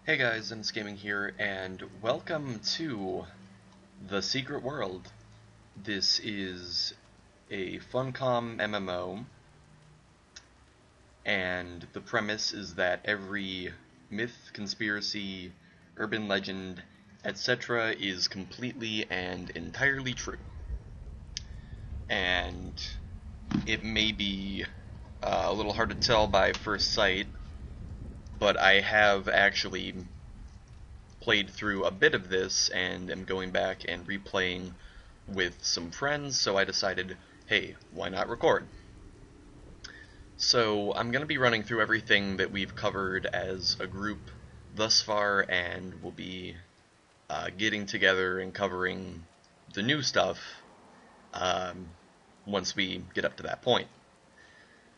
Hey guys, it's Gaming here, and welcome to The Secret World. This is a Funcom MMO, and the premise is that every myth, conspiracy, urban legend, etc. is completely and entirely true. And it may be a little hard to tell by first sight, but I have actually played through a bit of this and am going back and replaying with some friends, so I decided, hey, why not record? So I'm going to be running through everything that we've covered as a group thus far, and we'll be getting together and covering the new stuff once we get up to that point.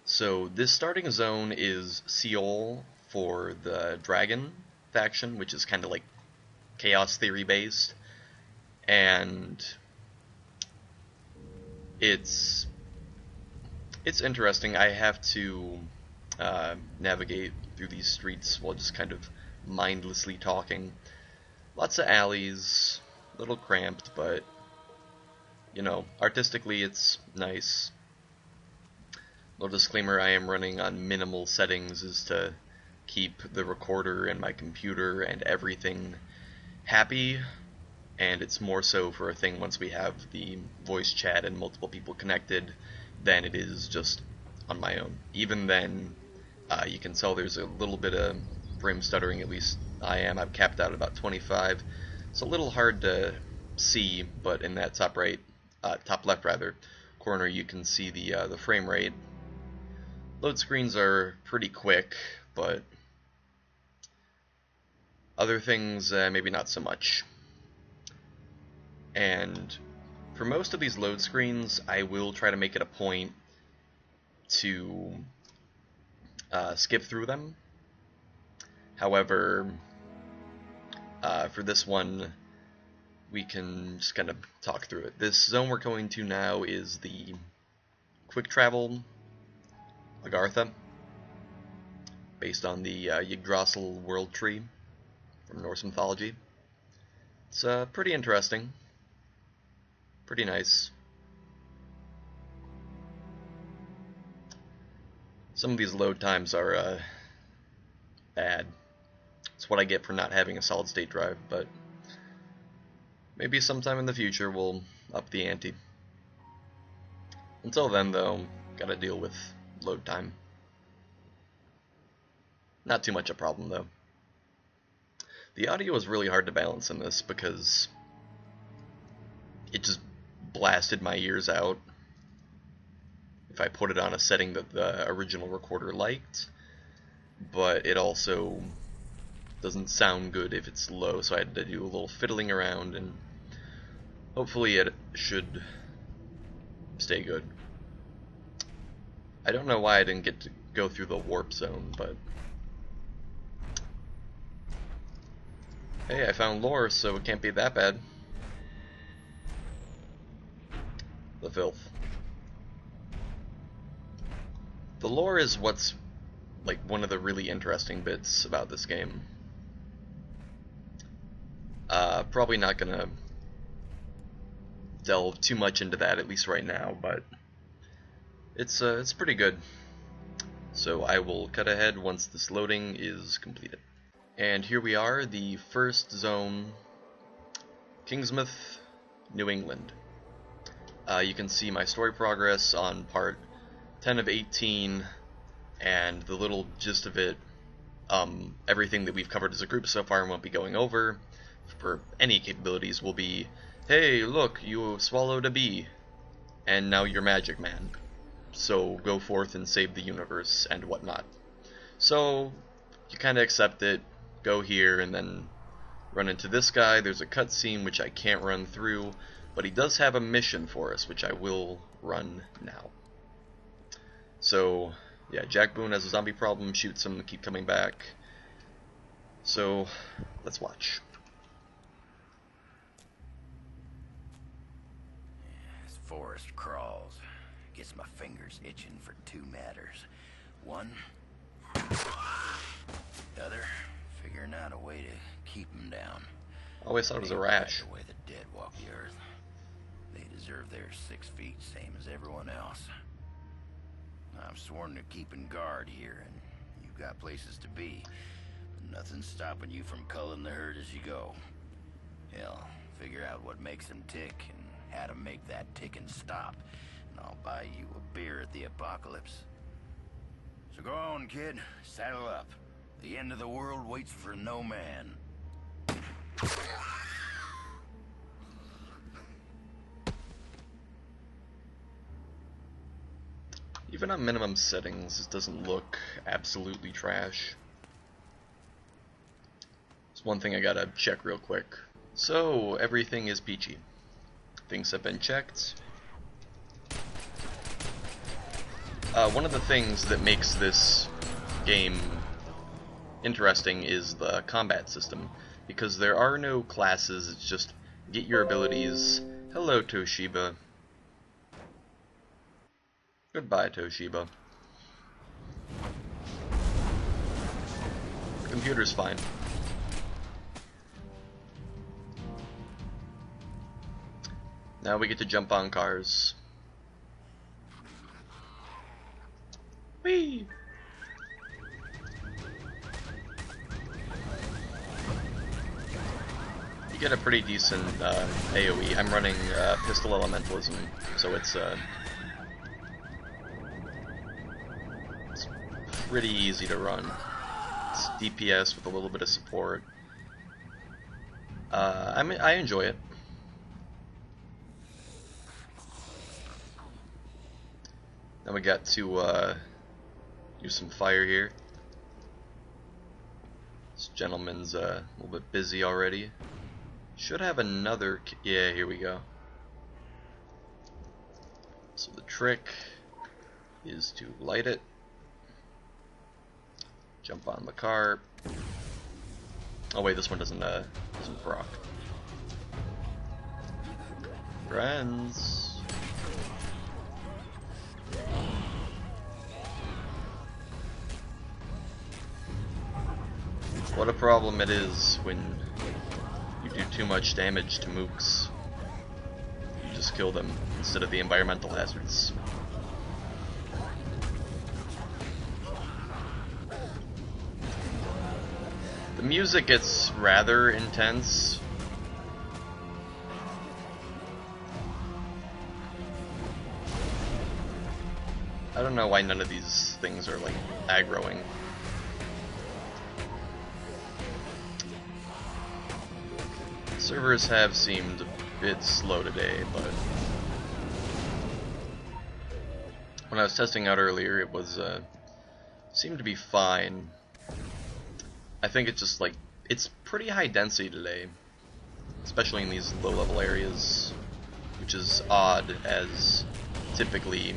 So this starting zone is Seoul for the Dragon faction, which is kind of like chaos theory based, and it's interesting. I have to navigate through these streets while just kind of mindlessly talking. Lots of alleys, a little cramped, but you know, artistically it's nice. Little disclaimer, I am running on minimal settings is to keep the recorder and my computer and everything happy, and it's more so for a thing once we have the voice chat and multiple people connected than it is just on my own. Even then, you can tell there's a little bit of frame stuttering, at least I've capped out at about 25. It's a little hard to see, but in that top left corner, you can see the frame rate. Load screens are pretty quick, but other things maybe not so much. And for most of these load screens, I will try to make it a point to skip through them. However, for this one, we can just kind of talk through it. This zone we're going to now is the quick travel Agartha, based on the Yggdrasil world tree from Norse mythology. It's pretty interesting, pretty nice. Some of these load times are bad. It's what I get for not having a solid state drive, but maybe sometime in the future we'll up the ante. Until then, though, gotta deal with load time. Not too much a problem, though. The audio is really hard to balance in this because it just blasted my ears out if I put it on a setting that the original recorder liked, but it also doesn't sound good if it's low, so I had to do a little fiddling around, and hopefully it should stay good. I don't know why I didn't get to go through the warp zone, but hey, I found lore, so it can't be that bad. The filth. The lore is what's like one of the really interesting bits about this game. Probably not gonna delve too much into that, at least right now, but it's pretty good. So I will cut ahead once this loading is completed. And here we are, the first zone, Kingsmouth, New England. You can see my story progress on part 10 of 18, and the little gist of it, everything that we've covered as a group so far and won't be going over for any capabilities will be, hey, look, you swallowed a bee, and now you're Magic Man, so go forth and save the universe and whatnot. So you kind of accept it, go here, and then run into this guy. There's a cutscene which I can't run through, but he does have a mission for us, which I will run now. So yeah, Jack Boone has a zombie problem, shoots him, keep coming back. So let's watch. This forest crawls. Gets my fingers itching for two matters. One, the other, figuring figuring out a way to keep them down. I always thought it was a They rash. fight the way the dead walk the earth. They deserve their 6 feet, same as everyone else. I'm sworn to keeping guard here, and you've got places to be. But nothing's stopping you from culling the herd as you go. Hell, figure out what makes them tick and how to make that ticking stop, and I'll buy you a beer at the apocalypse. So go on, kid. Saddle up. The end of the world waits for no man. Even on minimum settings, it doesn't look absolutely trash. It's one thing I gotta check real quick. So, everything is peachy. Things have been checked. One of the things that makes this game interesting is the combat system, because there are no classes, it's just get your abilities. Hello, Toshiba. Goodbye, Toshiba. The computer's fine. Now we get to jump on cars. Whee! You get a pretty decent AoE. I'm running Pistol Elementalism, so it's pretty easy to run. It's DPS with a little bit of support. I enjoy it. Now we got to use some fire here. This gentleman's a little bit busy already. Should have another. Yeah, here we go. So the trick is to light it. Jump on the car. Oh wait, this one doesn't proc. Friends. What a problem it is when you do too much damage to mooks. You just kill them instead of the environmental hazards. The music gets rather intense. I don't know why none of these things are like aggroing. Servers have seemed a bit slow today, but when I was testing out earlier, it was seemed to be fine. I think it's just like it's pretty high density today, especially in these low-level areas, which is odd as typically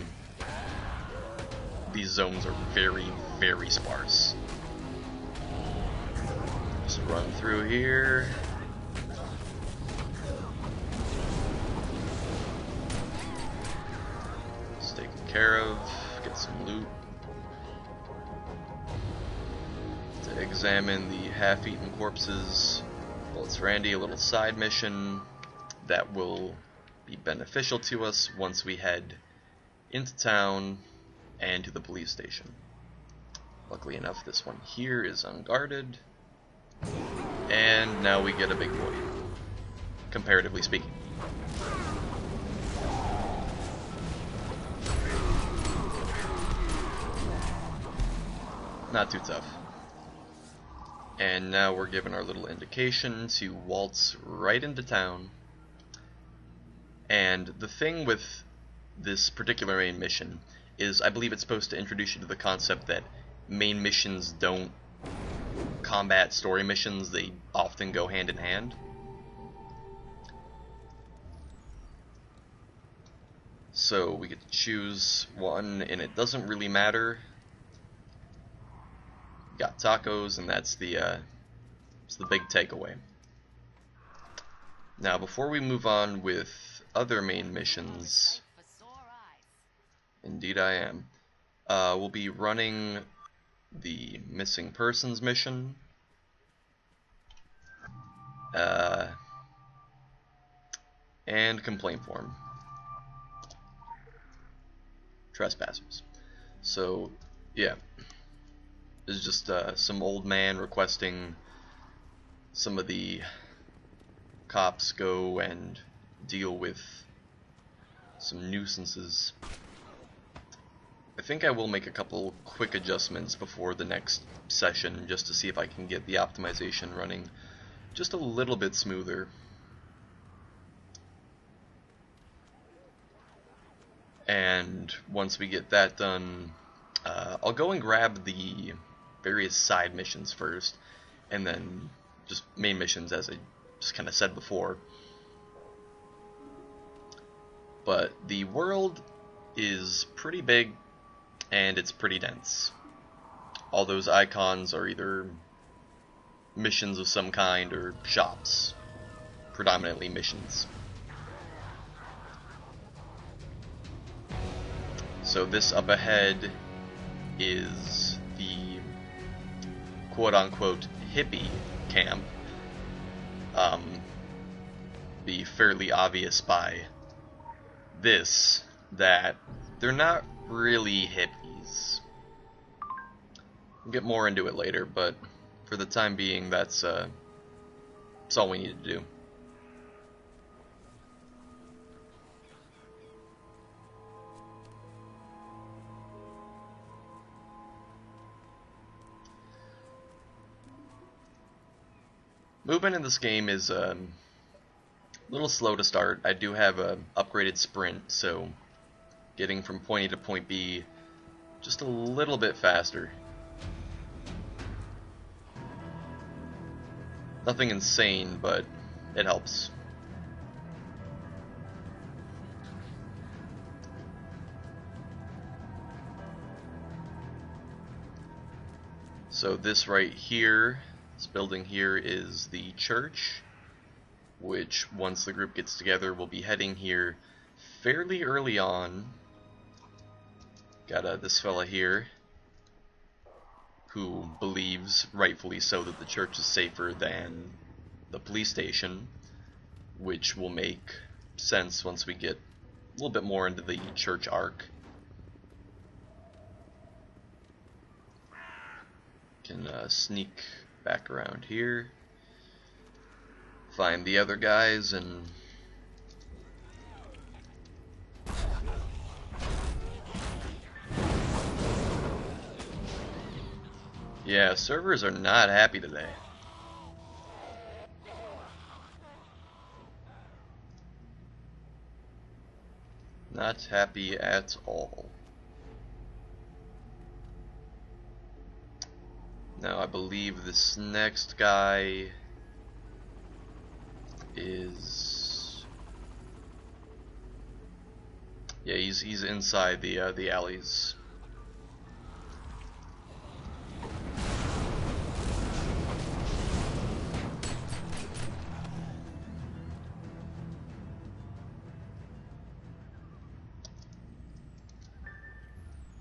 these zones are very, very sparse. Just run through here. It's taken care of. Get some loot. To examine the half-eaten corpses. Well, it's Randy, a little side mission that will be beneficial to us once we head into town and to the police station. Luckily enough, this one here is unguarded. And now we get a big boy, comparatively speaking. Not too tough. And now we're given our little indication to waltz right into town. And the thing with this particular main mission is I believe it's supposed to introduce you to the concept that main missions don't combat story missions, they often go hand in hand. So we get to choose one, and it doesn't really matter. Got tacos, and that's the big takeaway. Now, before we move on with other main missions, indeed I am, we'll be running the missing persons mission, uh, and complaint form. Trespassers. So, yeah. There's just some old man requesting some of the cops go and deal with some nuisances. I think I will make a couple quick adjustments before the next session just to see if I can get the optimization running just a little bit smoother. And once we get that done, I'll go and grab the various side missions first, and then just main missions as I just kind of said before. But the world is pretty big, and it's pretty dense. All those icons are either missions of some kind or shops. Predominantly missions. So this up ahead is the quote-unquote hippie camp. Be fairly obvious by this that they're not really hippies. We'll get more into it later, but for the time being, that's all we need to do. Movement in this game is a little slow to start. I do have a upgraded sprint, so getting from point A to point B just a little bit faster. Nothing insane, but it helps. So this right here, this building here, is the church, which once the group gets together we'll be heading here fairly early on. Got this fella here who believes, rightfully so, that the church is safer than the police station, which will make sense once we get a little bit more into the church arc. Can sneak back around here, find the other guys, and yeah, servers are not happy today. Not happy at all. Now I believe this next guy is, yeah, he's inside the alleys.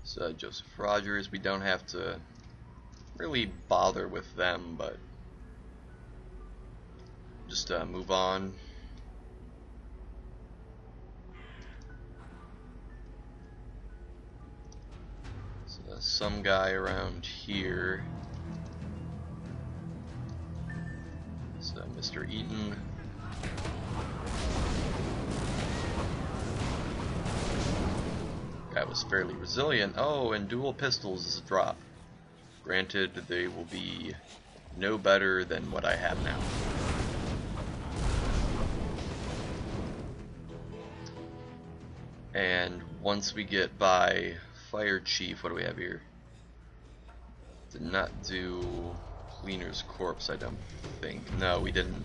So Joseph Rogers, we don't have to really bother with them, but just move on. So some guy around here. So Mr. Eaton. Guy was fairly resilient. Oh, and dual pistols is a drop. Granted, they will be no better than what I have now. And once we get by Fire Chief, what do we have here? Did not do Cleaner's Corpse, I don't think. No, we didn't.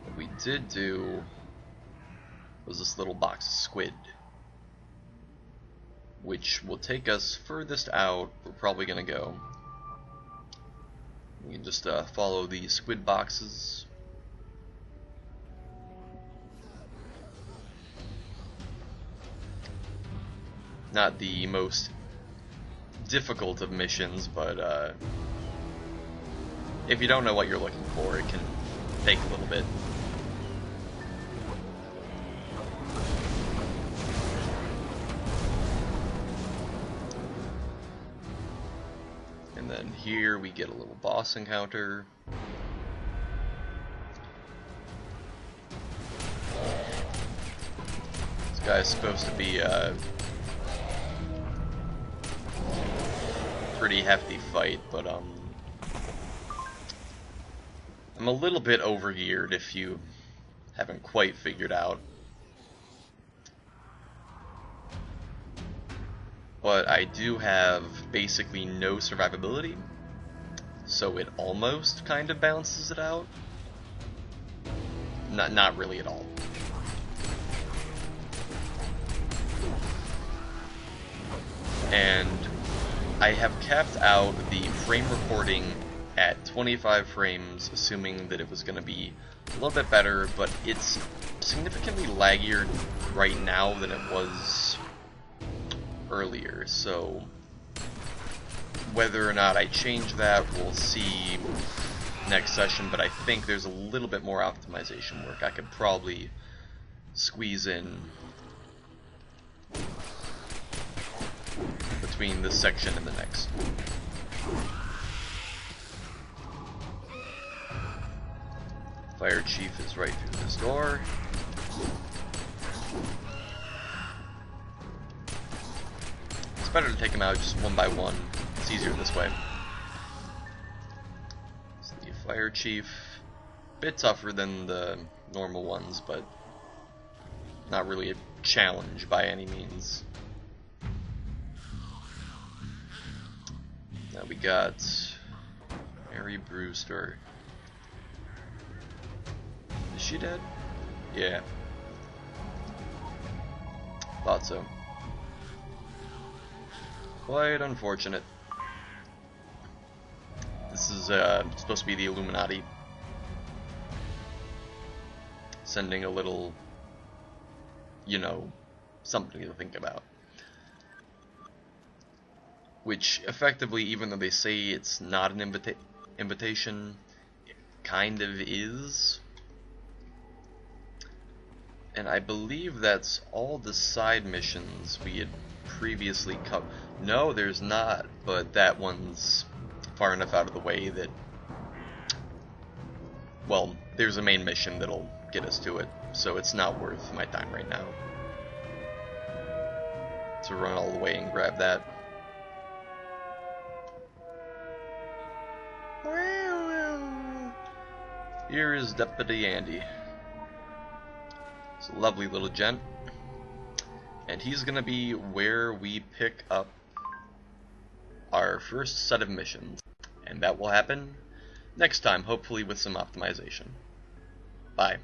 What we did do was this little box of squid, which will take us furthest out we're probably gonna go. We can just follow the squid boxes. Not the most difficult of missions, but if you don't know what you're looking for, it can take a little bit. And then here we get a little boss encounter. This guy's supposed to be a pretty hefty fight, but I'm a little bit overgeared if you haven't quite figured out. But I do have basically no survivability, so it almost kind of balances it out. Not really at all. And I have capped out the frame recording at 25 frames, assuming that it was going to be a little bit better, but it's significantly laggier right now than it was earlier, so whether or not I change that, we'll see next session, but I think there's a little bit more optimization work I could probably squeeze in between this section and the next. Fire Chief is right through this door. It's better to take him out just one by one. It's easier this way. So the Fire Chief, bit tougher than the normal ones, but not really a challenge by any means. Now we got Mary Brewster. Is she dead? Yeah. Thought so. Quite unfortunate. This is supposed to be the Illuminati sending a little, you know, something to think about. Which effectively, even though they say it's not an invitation, it kind of is. And I believe that's all the side missions we had previously covered. No, there's not, but that one's far enough out of the way that, well, there's a main mission that'll get us to it, so it's not worth my time right now to run all the way and grab that. Here is Deputy Andy. It's a lovely little gent, and he's gonna be where we pick up our first set of missions, and that will happen next time, hopefully with some optimization. Bye.